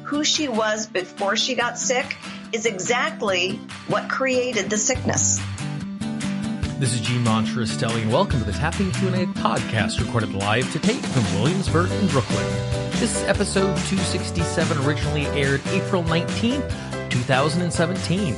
who she was before she got sick is exactly what created the sickness. This is Monterastelli, and welcome to the Tapping Q&A podcast, recorded live to tape from Williamsburg in Brooklyn. This is episode 267, originally aired April 19th, 2017.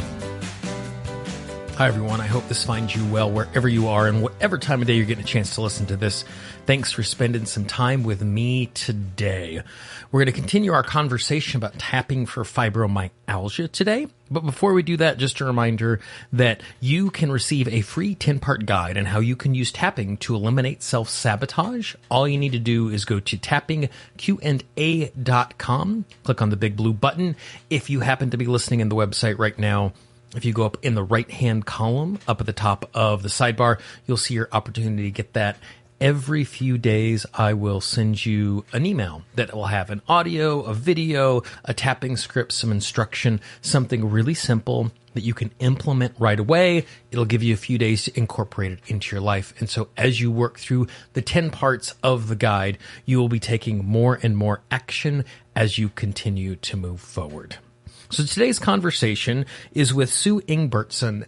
Hi, everyone. I hope this finds you well wherever you are and whatever time of day you're getting a chance to listen to this. Thanks for spending some time with me today. We're going to continue our conversation about tapping for fibromyalgia today. But before we do that, just a reminder that you can receive a free 10-part guide on how you can use tapping to eliminate self-sabotage. All you need to do is go to tappingqa.com, click on the big blue button. If you happen to be listening in the website right now, if you go up in the right-hand column, up at the top of the sidebar, you'll see your opportunity to get that. Every few days, I will send you an email that will have an audio, a video, a tapping script, some instruction, something really simple that you can implement right away. It'll give you a few days to incorporate it into your life. And so as you work through the 10 parts of the guide, you will be taking more and more action as you continue to move forward. So today's conversation is with Sue Ingebretson.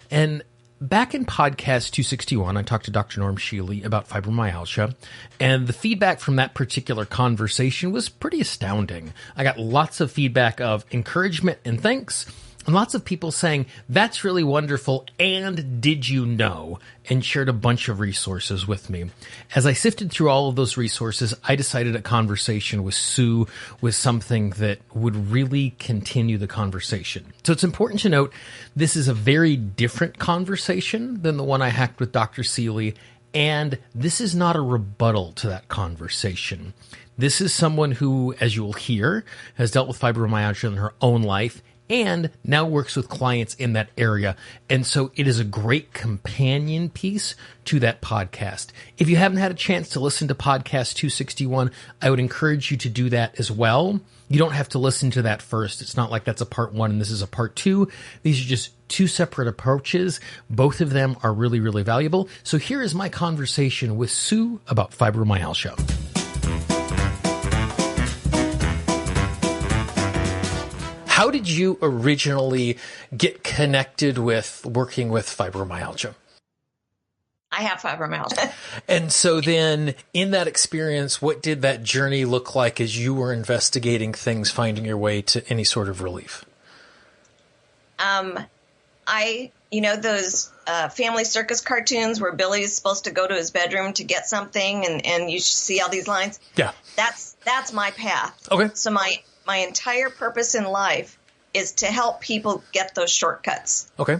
And back in podcast 261, I talked to Dr. Norm Shealy about fibromyalgia, and the feedback from that particular conversation was pretty astounding. I got lots of feedback of encouragement and thanks, and lots of people saying, that's really wonderful, and did you know? And shared a bunch of resources with me. As I sifted through all of those resources, I decided a conversation with Sue was something that would really continue the conversation. So it's important to note, this is a very different conversation than the one I had with Dr. Shealy, and this is not a rebuttal to that conversation. This is someone who, as you will hear, has dealt with fibromyalgia in her own life, and now works with clients in that area. And so it is a great companion piece to that podcast. If you haven't had a chance to listen to podcast 261, I would encourage you to do that as well. You don't have to listen to that first. It's not like that's a part one and this is a part two. These are just two separate approaches. Both of them are really, really valuable. So here is my conversation with Sue about fibromyalgia. How did you originally get connected with working with fibromyalgia? I have fibromyalgia. And so then in that experience, what did that journey look like as you were investigating things, finding your way to any sort of relief? Those family circus cartoons where Billy's supposed to go to his bedroom to get something and you see all these lines. Yeah. That's my path. Okay. So my entire purpose in life is to help people get those shortcuts. Okay.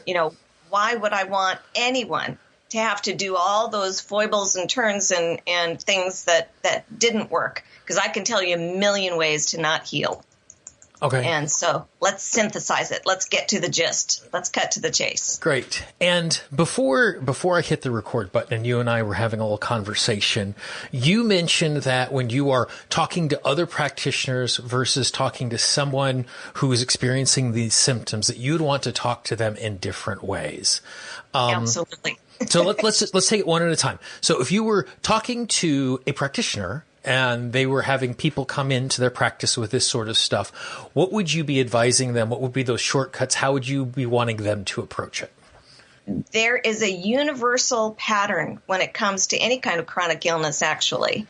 Why would I want anyone to have to do all those foibles and turns and things that didn't work? Because I can tell you a million ways to not heal. Okay. And so let's synthesize it. Let's get to the gist. Let's cut to the chase. Great. And before I hit the record button and you and I were having a little conversation, you mentioned that when you are talking to other practitioners versus talking to someone who is experiencing these symptoms, that you'd want to talk to them in different ways. Absolutely. So let's take it one at a time. So if you were talking to a practitioner and they were having people come into their practice with this sort of stuff, what would you be advising them? What would be those shortcuts? How would you be wanting them to approach it? There is a universal pattern when it comes to any kind of chronic illness, actually.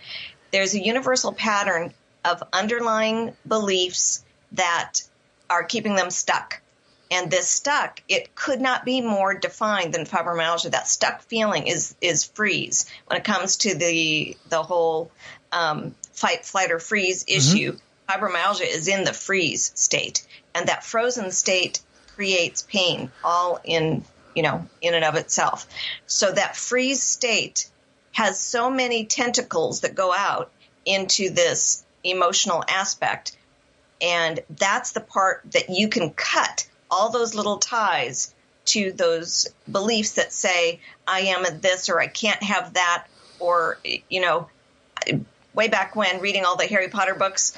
There's a universal pattern of underlying beliefs that are keeping them stuck. And this stuck, it could not be more defined than fibromyalgia. That stuck feeling is freeze. When it comes to the whole fight, flight, or freeze issue, fibromyalgia is in the freeze state. And that frozen state creates pain all in and of itself. So that freeze state has so many tentacles that go out into this emotional aspect. And that's the part that you can cut all those little ties to those beliefs that say, I am this, or I can't have that, or, way back when reading all the Harry Potter books,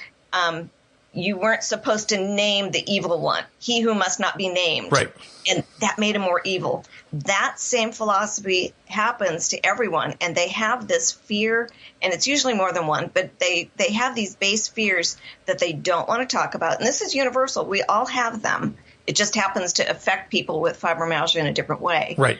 you weren't supposed to name the evil one, he who must not be named. Right. And that made him more evil. That same philosophy happens to everyone, and they have this fear, and it's usually more than one, but they have these base fears that they don't want to talk about. And this is universal. We all have them. It just happens to affect people with fibromyalgia in a different way. Right.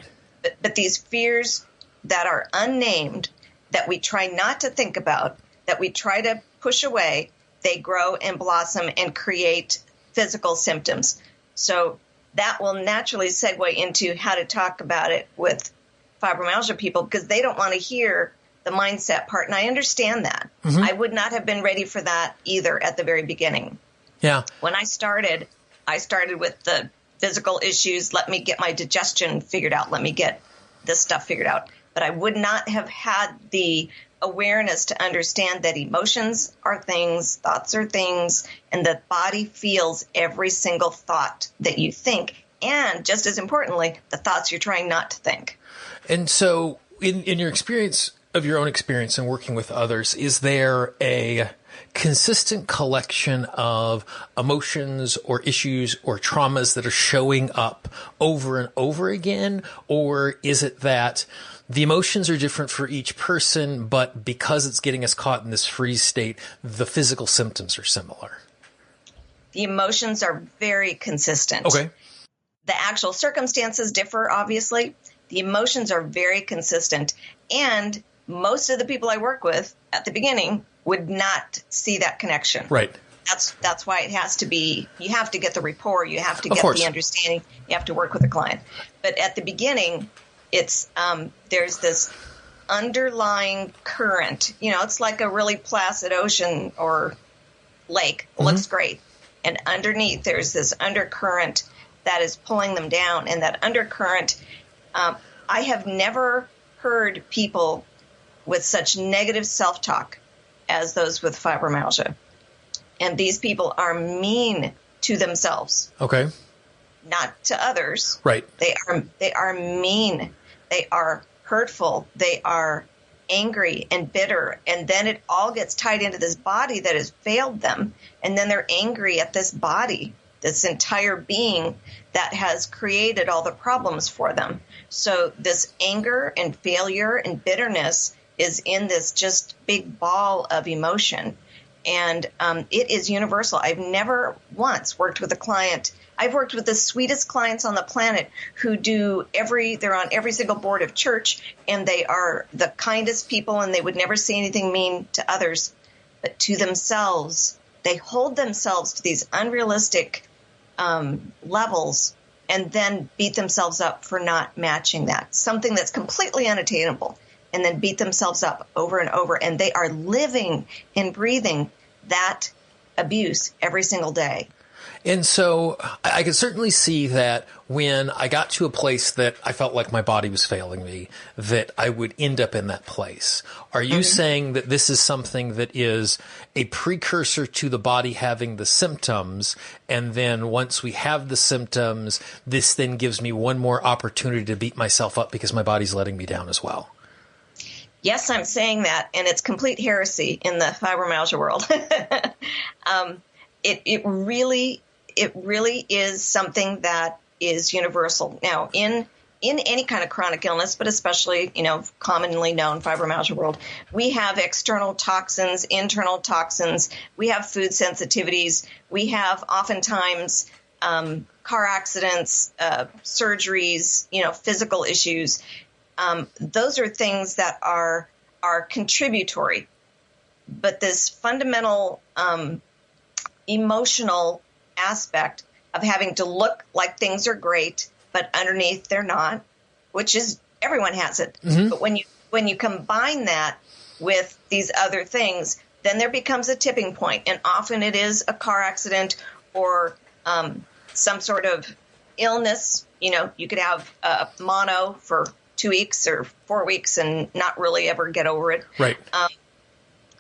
But these fears that are unnamed, that we try not to think about, that we try to push away, they grow and blossom and create physical symptoms. So that will naturally segue into how to talk about it with fibromyalgia people, because they don't want to hear the mindset part. And I understand that. Mm-hmm. I would not have been ready for that either at the very beginning. Yeah. When I started with the physical issues. Let me get my digestion figured out. Let me get this stuff figured out. But I would not have had the awareness to understand that emotions are things, thoughts are things, and the body feels every single thought that you think. And just as importantly, the thoughts you're trying not to think. And so in your experience of your own experience and working with others, is there a consistent collection of emotions or issues or traumas that are showing up over and over again? Or is it that the emotions are different for each person, but because it's getting us caught in this freeze state, the physical symptoms are similar? The emotions are very consistent. Okay. The actual circumstances differ, obviously. The emotions are very consistent. And most of the people I work with at the beginning would not see that connection. Right. That's why it has to be, you have to get the rapport, you have to get the understanding, you have to work with the client. But at the beginning, it's there's this underlying current. You know, it's like a really placid ocean or lake. It looks great. And underneath, there's this undercurrent that is pulling them down. And that undercurrent, I have never heard people with such negative self-talk as those with fibromyalgia. And these people are mean to themselves. Okay. Not to others. Right. They are mean. They are hurtful. They are angry and bitter. And then it all gets tied into this body that has failed them. And then they're angry at this body, this entire being that has created all the problems for them. So this anger and failure and bitterness is in this just big ball of emotion. And it is universal. I've never once worked with a client. I've worked with the sweetest clients on the planet who they're on every single board of church, and they are the kindest people, and they would never say anything mean to others. But to themselves, they hold themselves to these unrealistic levels and then beat themselves up for not matching that. Something that's completely unattainable. And then beat themselves up over and over. And they are living and breathing that abuse every single day. And so I could certainly see that when I got to a place that I felt like my body was failing me, that I would end up in that place. Are you saying that this is something that is a precursor to the body having the symptoms, and then once we have the symptoms, this then gives me one more opportunity to beat myself up because my body's letting me down as well? Yes, I'm saying that, and it's complete heresy in the fibromyalgia world. It really is something that is universal. Now, in any kind of chronic illness, but especially, commonly known fibromyalgia world, we have external toxins, internal toxins. We have food sensitivities. We have oftentimes car accidents, surgeries, physical issues. Those are things that are contributory, but this fundamental emotional aspect of having to look like things are great, but underneath they're not, which is everyone has it. But when you combine that with these other things, then there becomes a tipping point, and often it is a car accident or some sort of illness. You could have mono for 2 weeks or 4 weeks and not really ever get over it. Right.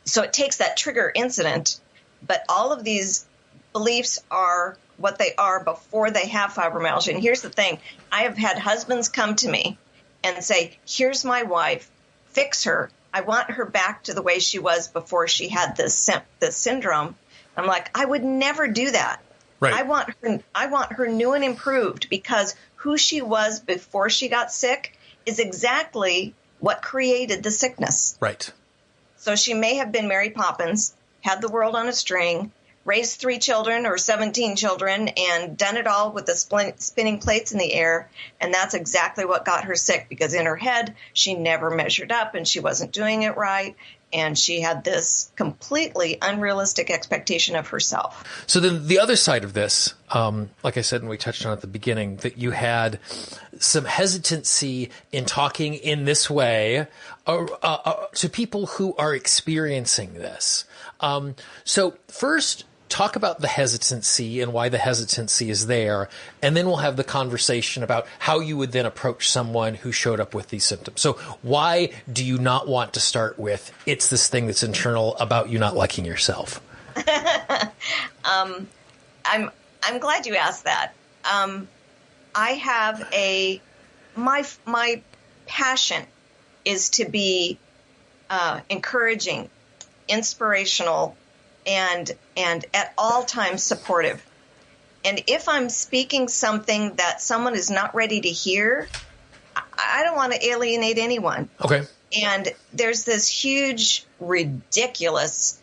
So it takes that trigger incident, but all of these beliefs are what they are before they have fibromyalgia. And here's the thing. I have had husbands come to me and say, here's my wife, fix her. I want her back to the way she was before she had this syndrome. I'm like, I would never do that. Right. I want her new and improved, because who she was before she got sick is exactly what created the sickness. Right. So she may have been Mary Poppins, had the world on a string, raised 3 children or 17 children, and done it all with the spinning plates in the air. And that's exactly what got her sick, because in her head, she never measured up and she wasn't doing it right. And she had this completely unrealistic expectation of herself. So then the other side of this, like I said, and we touched on at the beginning, that you had some hesitancy in talking in this way to people who are experiencing this. So first, talk about the hesitancy and why the hesitancy is there, and then we'll have the conversation about how you would then approach someone who showed up with these symptoms. So why do you not want to start with, it's this thing that's internal about you not liking yourself? I'm glad you asked that. I have my passion is to be encouraging, inspirational, and at all times supportive. And if I'm speaking something that someone is not ready to hear, I don't want to alienate anyone. Okay. And there's this huge, ridiculous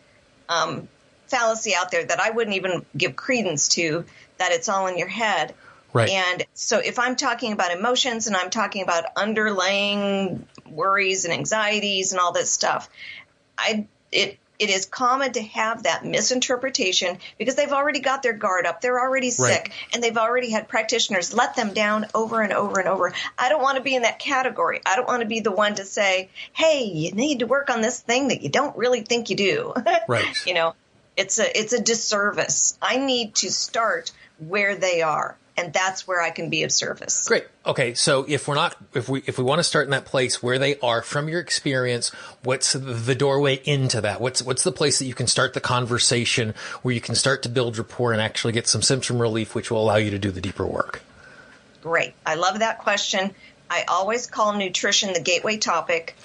fallacy out there that I wouldn't even give credence to, that it's all in your head. Right. And so if I'm talking about emotions and I'm talking about underlying worries and anxieties and all this stuff, it is common to have that misinterpretation, because they've already got their guard up. They're already sick, and they've already had practitioners let them down over and over and over. I don't want to be in that category. I don't want to be the one to say, hey, you need to work on this thing that you don't really think you do. Right. It's a disservice. I need to start where they are. And that's where I can be of service. Great. Okay. So if we want to start in that place where they are, from your experience, what's the doorway into that? What's the place that you can start the conversation, where you can start to build rapport and actually get some symptom relief, which will allow you to do the deeper work? Great. I love that question. I always call nutrition the gateway topic,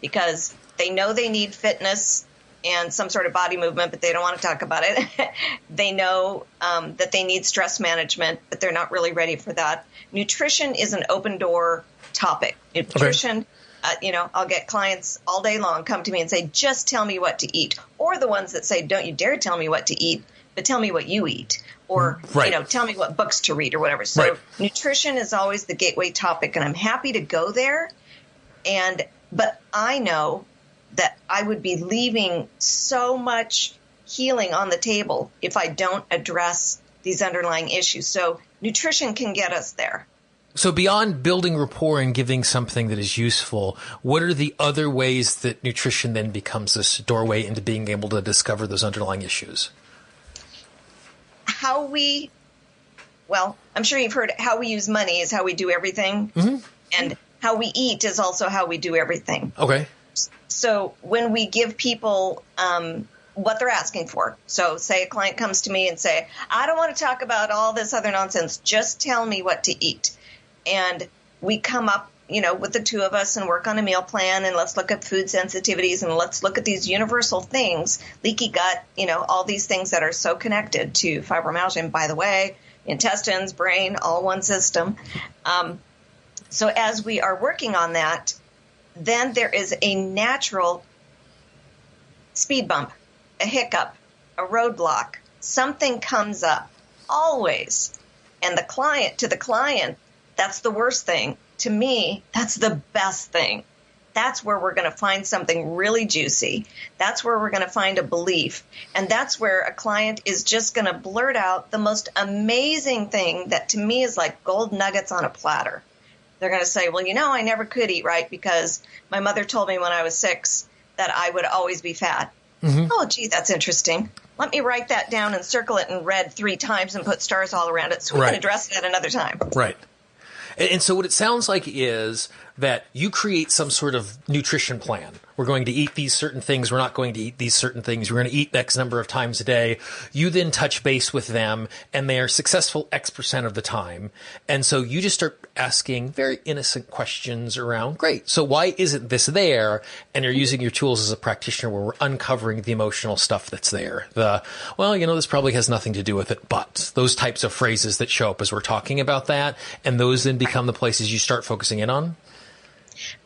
because they know they need fitness and some sort of body movement, but they don't want to talk about it. They know that they need stress management, but they're not really ready for that. Nutrition is an open door topic. Nutrition, okay. I'll get clients all day long come to me and say, just tell me what to eat. Or the ones that say, don't you dare tell me what to eat, but tell me what you eat. Or, tell me what books to read or whatever. So nutrition is always the gateway topic, and I'm happy to go there. But I know that I would be leaving so much healing on the table if I don't address these underlying issues. So nutrition can get us there. So beyond building rapport and giving something that is useful, what are the other ways that nutrition then becomes this doorway into being able to discover those underlying issues? I'm sure you've heard how we use money is how we do everything. Mm-hmm. And how we eat is also how we do everything. Okay. So when we give people what they're asking for, so say a client comes to me and say, I don't want to talk about all this other nonsense, just tell me what to eat. And we come up, with the two of us and work on a meal plan, and let's look at food sensitivities, and let's look at these universal things, leaky gut, all these things that are so connected to fibromyalgia. And by the way, intestines, brain, all one system. So as we are working on that, then there is a natural speed bump, a hiccup, a roadblock. Something comes up, always. And to the client, that's the worst thing. To me, that's the best thing. That's where we're going to find something really juicy. That's where we're going to find a belief. And that's where a client is just going to blurt out the most amazing thing that to me is like gold nuggets on a platter. They're going to say, well, I never could eat right because my mother told me when I was 6 that I would always be fat. Mm-hmm. Oh, gee, that's interesting. Let me write that down and circle it in red 3 times and put stars all around it so we can address it at another time. Right. And so what it sounds like is that you create some sort of nutrition plan, We're going to eat these certain things. We're not going to eat these certain things. We're going to eat X number of times a day. You then touch base with them, and they are successful X% of the time. And so you just start asking very innocent questions around, great, so why isn't this there? And you're using your tools as a practitioner where we're uncovering the emotional stuff that's there. This probably has nothing to do with it, but those types of phrases that show up as we're talking about that, and those then become the places you start focusing in on.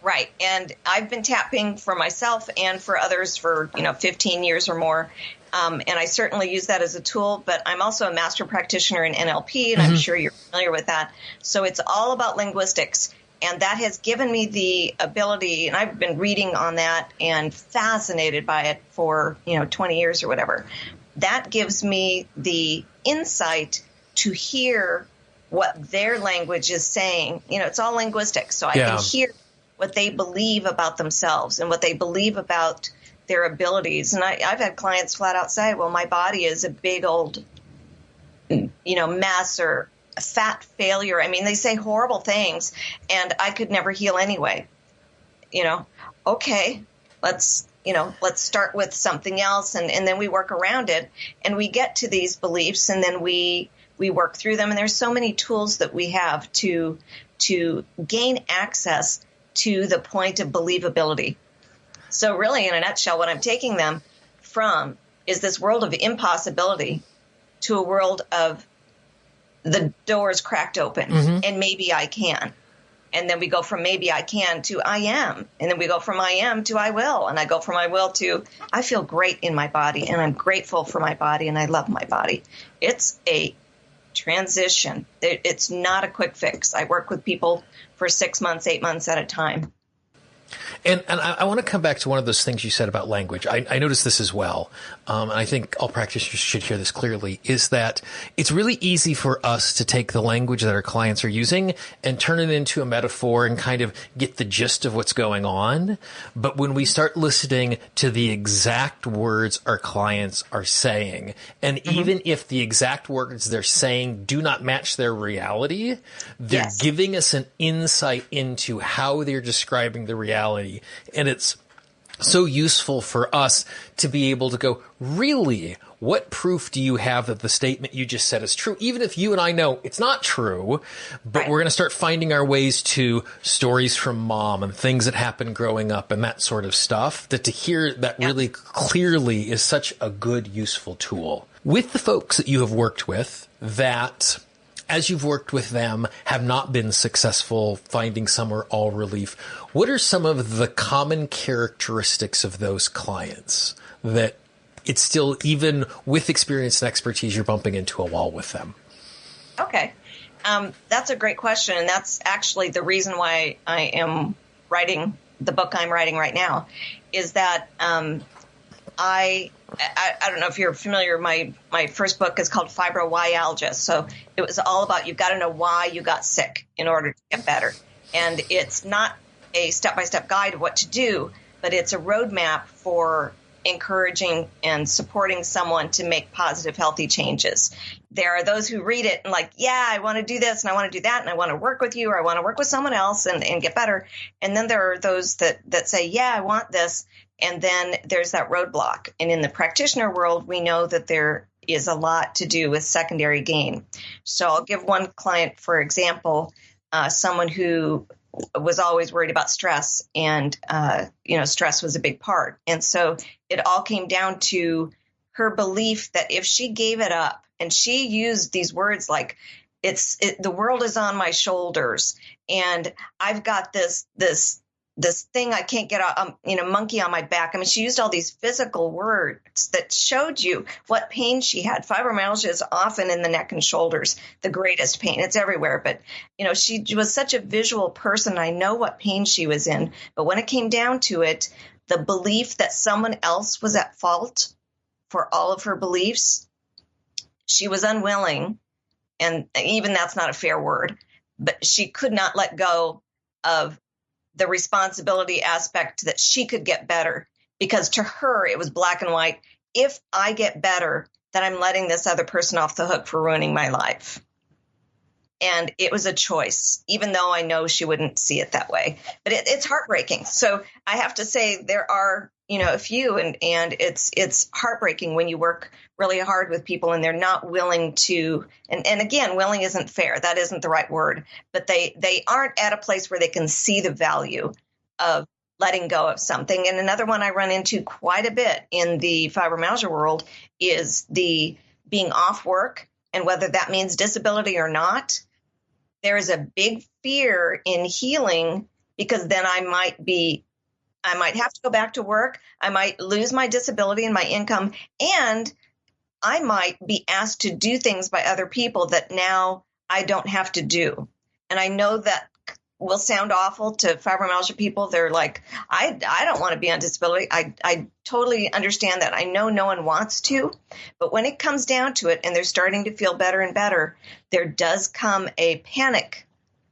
Right. And I've been tapping for myself and for others for, 15 years or more. And I certainly use that as a tool, but I'm also a master practitioner in NLP, and I'm sure you're familiar with that. So it's all about linguistics. And that has given me the ability, and I've been reading on that and fascinated by it for, 20 years or whatever. That gives me the insight to hear what their language is saying. It's all linguistics. So I can hear what they believe about themselves and what they believe about their abilities. And I've had clients flat out say, well, my body is a big old, mess or a fat failure. I mean, they say horrible things, and I could never heal anyway. Okay, let's start with something else. And then we work around it, and we get to these beliefs, and then we work through them. And there's so many tools that we have to gain access to the point of believability. So really, in a nutshell, what I'm taking them from is this world of impossibility to a world of the doors cracked open, and maybe I can. And then we go from maybe I can to I am. And then we go from I am to I will. And I go from I will to I feel great in my body, and I'm grateful for my body, and I love my body. It's a transition. It's not a quick fix. I work with people for 6 months, 8 months at a time. And I want to come back to one of those things you said about language. I noticed this as well. And I think all practitioners should hear this clearly, is that it's really easy for us to take the language that our clients are using and turn it into a metaphor and kind of get the gist of what's going on. But when we start listening to the exact words our clients are saying, and even if the exact words they're saying do not match their reality, they're giving us an insight into how they're describing the reality. And it's so useful for us to be able to go, really, what proof do you have that the statement you just said is true? Even if you and I know it's not true, but we're going to start finding our ways to stories from mom and things that happened growing up and that sort of stuff, that to hear that really clearly is such a good, useful tool. With the folks that you have worked with that, as you've worked with them, have not been successful finding some or all relief, what are some of the common characteristics of those clients that it's still, even with experience and expertise, you're bumping into a wall with them? Okay. That's a great question. And that's actually the reason why I am writing the book I'm writing right now, is that I don't know if you're familiar. My first book is called Fibromyalgia. So it was all about, you've got to know why you got sick in order to get better. And it's not a step-by-step guide of what to do, but it's a roadmap for encouraging and supporting someone to make positive, healthy changes. There are those who read it and like, yeah, I want to do this and I want to do that and I want to work with you or I want to work with someone else and get better. And then there are those that say, yeah, I want this. And then there's that roadblock. And in the practitioner world, we know that there is a lot to do with secondary gain. So I'll give one client, for example, someone who was always worried about stress, and stress was a big part. And so it all came down to her belief that if she gave it up, and she used these words like, the world is on my shoulders, and I've got this thing I can't get out, monkey on my back. I mean, she used all these physical words that showed you what pain she had. Fibromyalgia is often in the neck and shoulders, the greatest pain. It's everywhere. But, she was such a visual person. I know what pain she was in. But when it came down to it, the belief that someone else was at fault for all of her beliefs, she was unwilling. And even that's not a fair word, but she could not let go of the responsibility aspect that she could get better, because to her, it was black and white. If I get better, then I'm letting this other person off the hook for ruining my life. And it was a choice, even though I know she wouldn't see it that way. But it's heartbreaking. So I have to say there are, a few, and it's heartbreaking when you work really hard with people and they're not willing to, and again, willing isn't fair. That isn't the right word, but they aren't at a place where they can see the value of letting go of something. And another one I run into quite a bit in the fibromyalgia world is the being off work, and whether that means disability or not. There is a big fear in healing because then I might have to go back to work. I might lose my disability and my income, and I might be asked to do things by other people that now I don't have to do. And I know that will sound awful to fibromyalgia people. They're like, I don't want to be on disability. I totally understand that. I know no one wants to, but when it comes down to it and they're starting to feel better and better, there does come a panic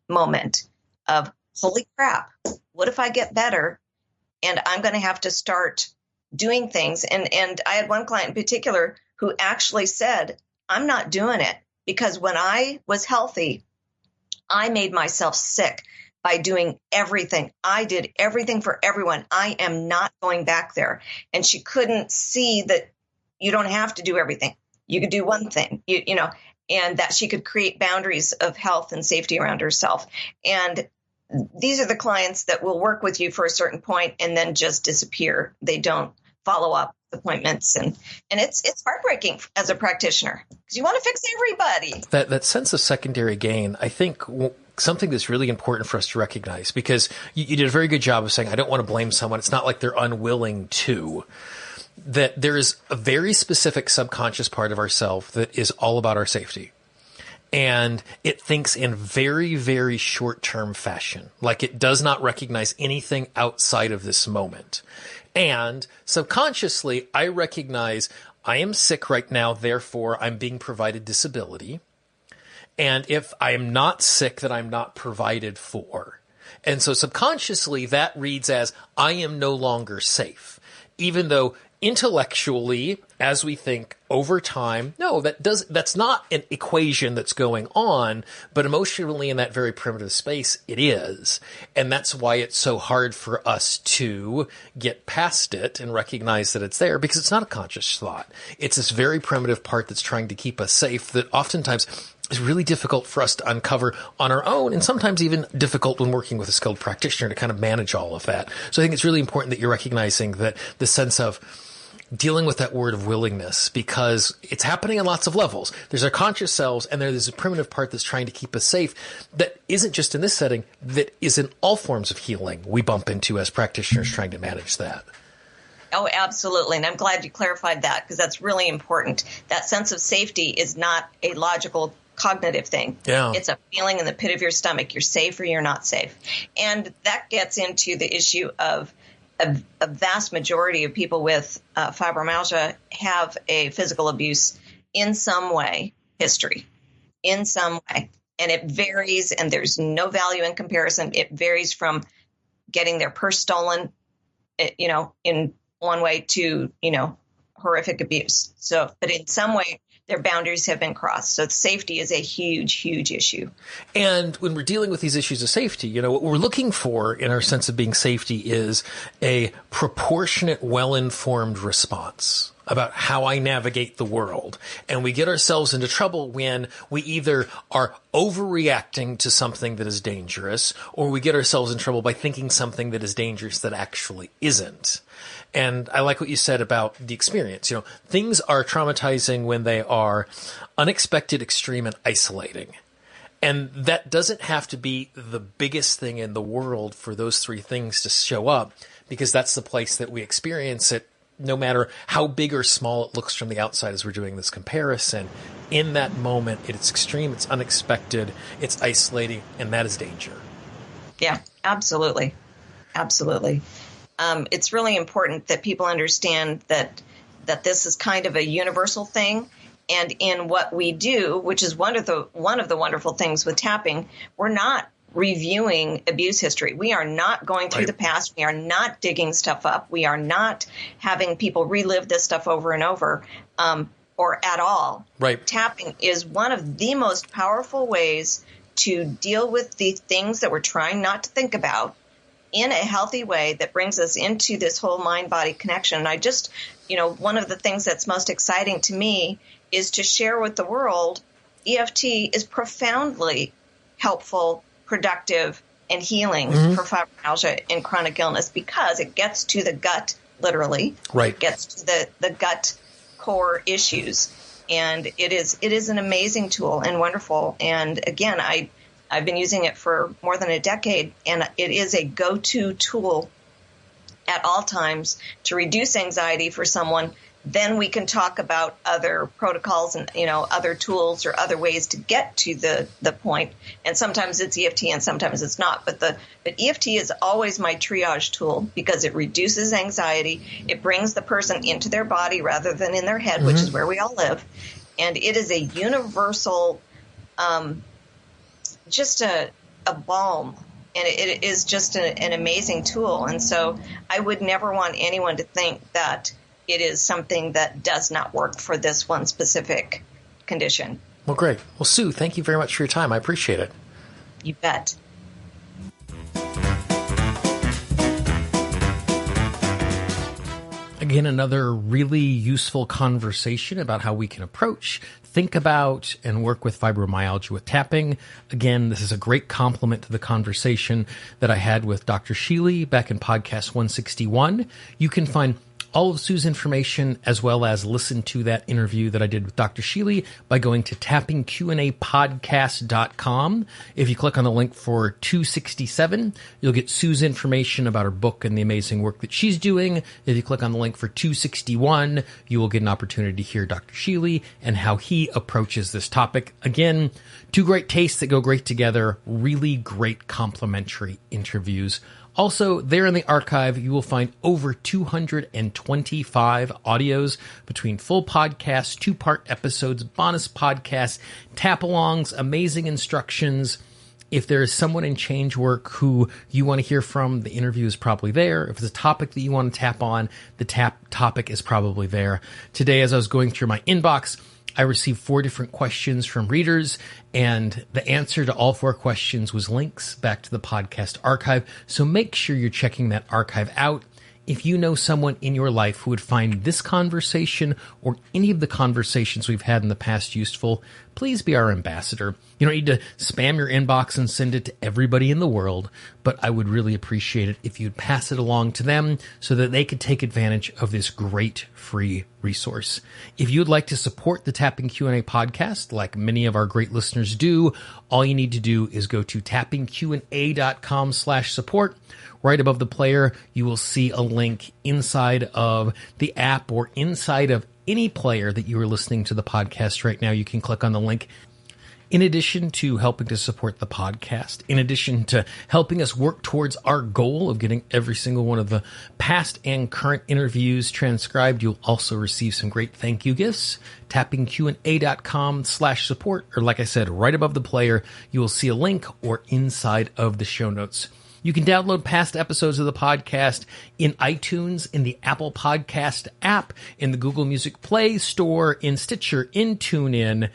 moment of, holy crap, what if I get better and I'm going to have to start doing things? And I had one client in particular who actually said, I'm not doing it because when I was healthy, I made myself sick by doing everything. I did everything for everyone. I am not going back there. And she couldn't see that you don't have to do everything. You could do one thing, and that she could create boundaries of health and safety around herself. And these are the clients that will work with you for a certain point and then just disappear. They don't follow up appointments, and it's heartbreaking as a practitioner because you want to fix everybody. That sense of secondary gain, I think, something that's really important for us to recognize, because you did a very good job of saying, I don't want to blame someone. It's not like they're unwilling to. That there is a very specific subconscious part of ourself that is all about our safety. And it thinks in very, very short-term fashion, like it does not recognize anything outside of this moment. And subconsciously, I recognize I am sick right now, therefore I'm being provided disability. And if I am not sick, then I'm not provided for. And so subconsciously, that reads as I am no longer safe, even though intellectually, as we think over time, no, that's not an equation that's going on, but emotionally in that very primitive space, it is. And that's why it's so hard for us to get past it and recognize that it's there, because it's not a conscious thought. It's this very primitive part that's trying to keep us safe that oftentimes is really difficult for us to uncover on our own, and sometimes even difficult when working with a skilled practitioner to kind of manage all of that. So I think it's really important that you're recognizing that the sense of dealing with that word of willingness, because it's happening on lots of levels. There's our conscious selves, and there's a primitive part that's trying to keep us safe that isn't just in this setting, that is in all forms of healing we bump into as practitioners trying to manage that. Oh, absolutely. And I'm glad you clarified that, because that's really important. That sense of safety is not a logical cognitive thing. Yeah. It's a feeling in the pit of your stomach. You're safe or you're not safe. And that gets into the issue of a vast majority of people with fibromyalgia have a physical abuse in some way history, in some way. And it varies, and there's no value in comparison. It varies from getting their purse stolen, in one way to, horrific abuse. So, but in some way, their boundaries have been crossed. So safety is a huge, huge issue. And when we're dealing with these issues of safety, what we're looking for in our sense of being safety is a proportionate, well-informed response about how I navigate the world. And we get ourselves into trouble when we either are overreacting to something that is dangerous, or we get ourselves in trouble by thinking something that is dangerous that actually isn't. And I like what you said about the experience. Things are traumatizing when they are unexpected, extreme, and isolating. And that doesn't have to be the biggest thing in the world for those three things to show up, because that's the place that we experience it, no matter how big or small it looks from the outside as we're doing this comparison. In that moment, it's extreme, it's unexpected, it's isolating, and that is danger. Yeah, absolutely. Absolutely. It's really important that people understand that this is kind of a universal thing. And in what we do, which is one of the wonderful things with tapping, we're not reviewing abuse history. We are not going through the past. We are not digging stuff up. We are not having people relive this stuff over and over. or at all. Right. Tapping is one of the most powerful ways to deal with the things that we're trying not to think about in a healthy way that brings us into this whole mind-body connection. And I just, one of the things that's most exciting to me is to share with the world EFT is profoundly helpful, productive, and healing for fibromyalgia and chronic illness because it gets to the gut, literally. Right. It gets to the gut core issues. And it is an amazing tool and wonderful. And again, I've been using it for more than a decade, and it is a go-to tool at all times to reduce anxiety for someone. Then we can talk about other protocols and, other tools or other ways to get to the point. And sometimes it's EFT and sometimes it's not. But EFT is always my triage tool because it reduces anxiety. It brings the person into their body rather than in their head, which is where we all live. And it is a universal, just a balm. And it is just an amazing tool. And so I would never want anyone to think that it is something that does not work for this one specific condition. Well, great. Well, Sue, thank you very much for your time. I appreciate it. You bet. Again, another really useful conversation about how we can approach, think about, and work with fibromyalgia with tapping. Again, this is a great complement to the conversation that I had with Dr. Shealy back in podcast 161. You can find all of Sue's information as well as listen to that interview that I did with Dr. Shealy by going to tappingqandapodcast.com. If you click on the link for 267, you'll get Sue's information about her book and the amazing work that she's doing. If you click on the link for 261, you will get an opportunity to hear Dr. Shealy and how he approaches this topic. Again, two great tastes that go great together, really great complementary interviews. Also, there in the archive, you will find over 225 audios between full podcasts, two-part episodes, bonus podcasts, tap-alongs, amazing instructions. If there is someone in change work who you want to hear from, the interview is probably there. If it's a topic that you want to tap on, the topic is probably there. Today, as I was going through my inbox, I received 4 different questions from readers, and the answer to all 4 questions was links back to the podcast archive. So make sure you're checking that archive out. If you know someone in your life who would find this conversation or any of the conversations we've had in the past useful, please be our ambassador. You don't need to spam your inbox and send it to everybody in the world, but I would really appreciate it if you'd pass it along to them so that they could take advantage of this great free resource. If you'd like to support the Tapping Q&A podcast, like many of our great listeners do, all you need to do is go to tappingqanda.com/support. Right above the player, you will see a link inside of the app or inside of any player that you are listening to the podcast right now. You can click on the link. In addition to helping to support the podcast, in addition to helping us work towards our goal of getting every single one of the past and current interviews transcribed, you'll also receive some great thank you gifts. tappingqanda.com/support, or like I said, right above the player, you will see a link or inside of the show notes. You can download past episodes of the podcast in iTunes, in the Apple Podcast app, in the Google Music Play Store, in Stitcher, in TuneIn,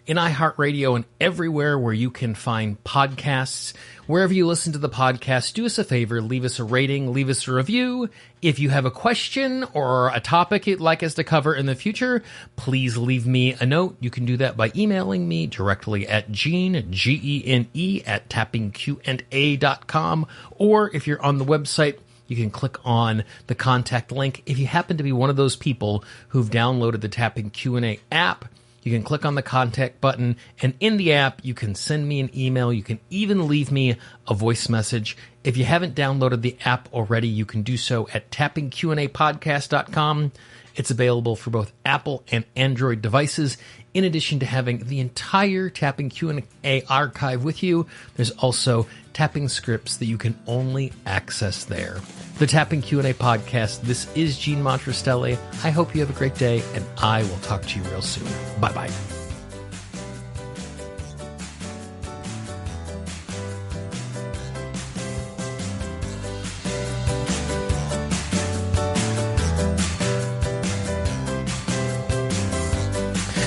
in iHeartRadio, and everywhere where you can find podcasts. Wherever you listen to the podcast, do us a favor, leave us a rating, leave us a review. If you have a question or a topic you'd like us to cover in the future, please leave me a note. You can do that by emailing me directly at Gene, Gene, at tappingqanda.com. Or if you're on the website, you can click on the contact link. If you happen to be one of those people who've downloaded the Tapping Q&A app, you can click on the contact button, and in the app, you can send me an email. You can even leave me a voice message. If you haven't downloaded the app already, you can do so at tappingqandapodcast.com. It's available for both Apple and Android devices. In addition to having the entire Tapping Q&A archive with you, there's also tapping scripts that you can only access there. The Tapping Q&A podcast, this is Gene Monterastelli. I hope you have a great day, and I will talk to you real soon. Bye-bye.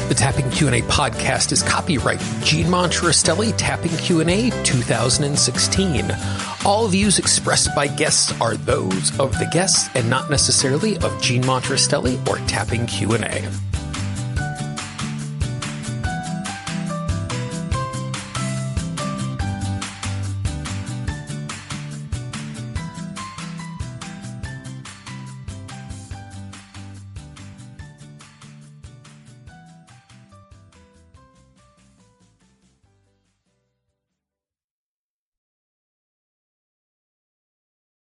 The Tapping Q&A podcast is copyright Gene Monterastelli Tapping Q&A 2016. All views expressed by guests are those of the guests and not necessarily of Gene Monterastelli or Tapping Q&A.